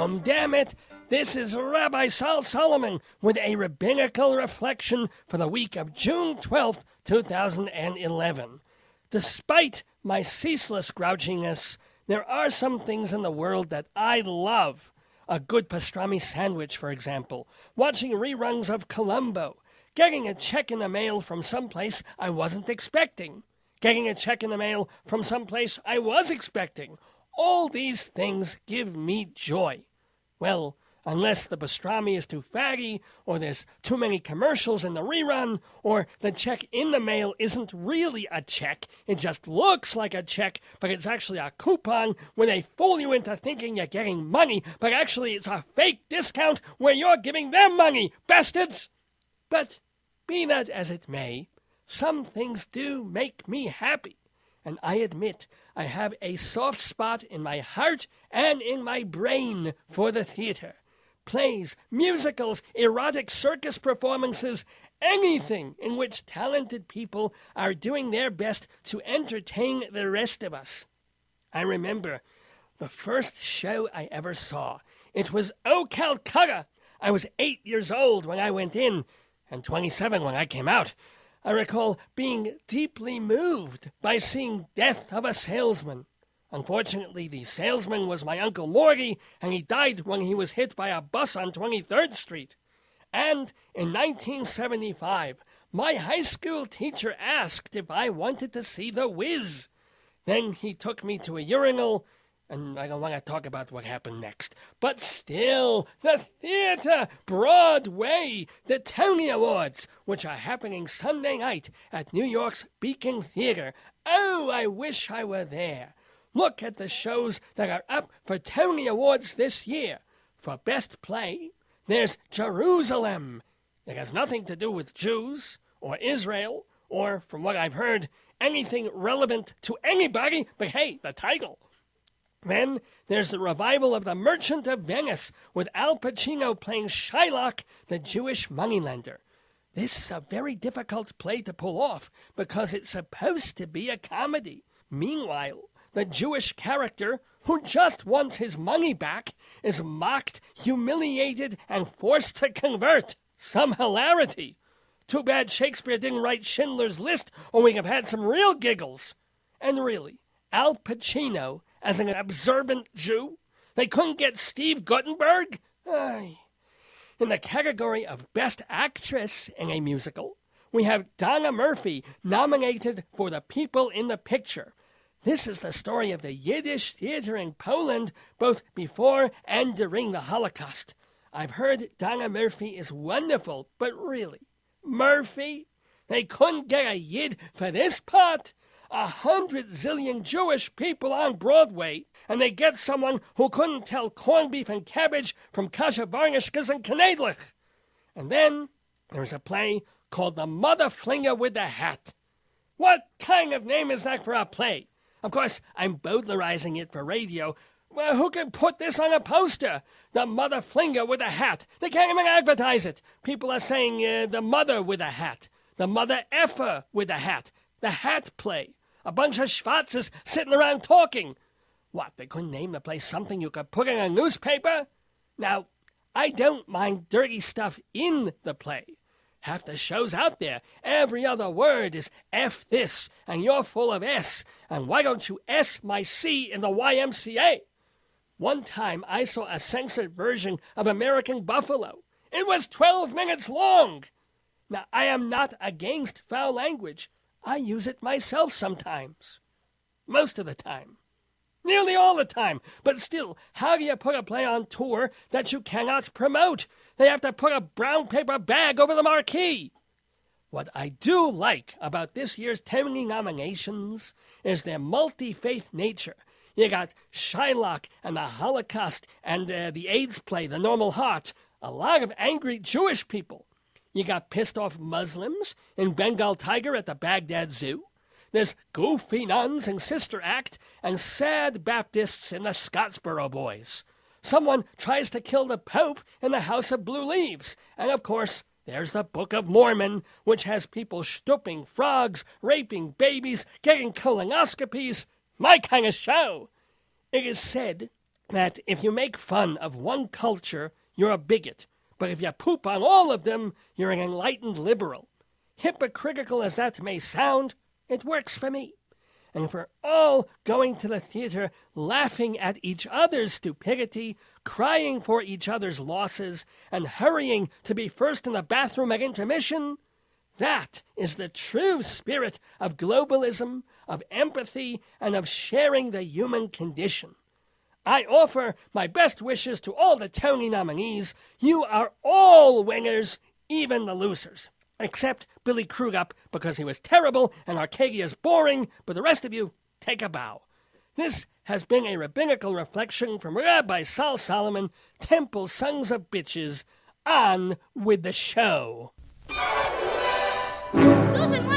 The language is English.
Shalom, Dammit! This is Rabbi Sol Solomon with a Rabbinical Reflection for the week of June 12th, 2011. Despite my ceaseless grouchiness, there are some things in the world that I love. A good pastrami sandwich, for example, watching reruns of Columbo, getting a check in the mail from someplace I wasn't expecting, getting a check in the mail from someplace I was expecting. All these things give me joy. Well, unless the pastrami is too fatty, or there's too many commercials in the rerun, or the check in the mail isn't really a check, it just looks like a check, but it's actually a coupon where they fool you into thinking you're getting money, but actually it's a fake discount where you're giving them money, bastards! But be that as it may, some things do make me happy. And I admit I have a soft spot in my heart and in my brain for the theater. Plays, musicals, erotic circus performances, anything in which talented people are doing their best to entertain the rest of us. I remember the first show I ever saw. It was Oh Calcutta. I was 8 years old when I went in, and 27 when I came out. I recall being deeply moved by seeing Death of a Salesman. Unfortunately, the salesman was my Uncle Morty, and he died when he was hit by a bus on 23rd Street. And in 1975, my high school teacher asked if I wanted to see The Wiz. Then he took me to a urinal, and I don't want to talk about what happened next. But still, the theater, Broadway, the Tony Awards, which are happening Sunday night at New York's Beacon Theater. Oh, I wish I were there. Look at the shows that are up for Tony Awards this year. For Best Play, there's Jerusalem. It has nothing to do with Jews, or Israel, or, from what I've heard, anything relevant to anybody, but hey, the title. Then there's the revival of The Merchant of Venice, with Al Pacino playing Shylock, the Jewish moneylender. This is a very difficult play to pull off, because it's supposed to be a comedy. Meanwhile, the Jewish character, who just wants his money back, is mocked, humiliated, and forced to convert. Some hilarity. Too bad Shakespeare didn't write Schindler's List, or we'd have had some real giggles. And really, Al Pacino as an observant Jew? They couldn't get Steve Guttenberg? Aye. In the category of Best Actress in a Musical, we have Donna Murphy nominated for The People in the Picture. This is the story of the Yiddish theater in Poland, both before and during the Holocaust. I've heard Donna Murphy is wonderful, but really, Murphy? They couldn't get a Yid for this part? 100 zillion Jewish people on Broadway, and they get someone who couldn't tell corned beef and cabbage from kasher varnishkas and knedlich. And then there's a play called The Mother Flinger with the Hat. What kind of name is that for a play? Of course, I'm bowdlerizing it for radio. Well, who can put this on a poster? The Mother Flinger with a Hat. They can't even advertise it. People are saying the mother with a hat. The mother effer with a hat. The Hat Play. A bunch of schwarzes sitting around talking. What, they couldn't name the place something you could put in a newspaper? Now, I don't mind dirty stuff in the play. Half the show's out there. Every other word is F this, and you're full of S, and why don't you S my C in the YMCA? One time I saw a censored version of American Buffalo. It was 12 minutes long. Now, I am not against foul language. I use it myself sometimes. Most of the time. Nearly all the time. But still, how do you put a play on tour that you cannot promote? They have to put a brown paper bag over the marquee. What I do like about this year's Tony nominations is their multi-faith nature. You got Shylock and the Holocaust and the AIDS play, The Normal Heart. A lot of angry Jewish people. You got pissed-off Muslims in Bengal Tiger at the Baghdad Zoo. There's goofy nuns in Sister Act and sad Baptists in the Scottsboro Boys. Someone tries to kill the Pope in the House of Blue Leaves. And, of course, there's the Book of Mormon, which has people stooping frogs, raping babies, getting colonoscopies. My kind of show. It is said that if you make fun of one culture, you're a bigot, but if you poop on all of them, you're an enlightened liberal. Hypocritical as that may sound, it works for me. And if we're all going to the theater laughing at each other's stupidity, crying for each other's losses, and hurrying to be first in the bathroom at intermission, that is the true spirit of globalism, of empathy, and of sharing the human condition. I offer my best wishes to all the Tony nominees. You are all winners, even the losers. Except Billy Crudup, because he was terrible and Arcadia's boring, but the rest of you, take a bow. This has been a Rabbinical Reflection from Rabbi Sol Solomon, Temple Sons of Bitches. On with the show. Susan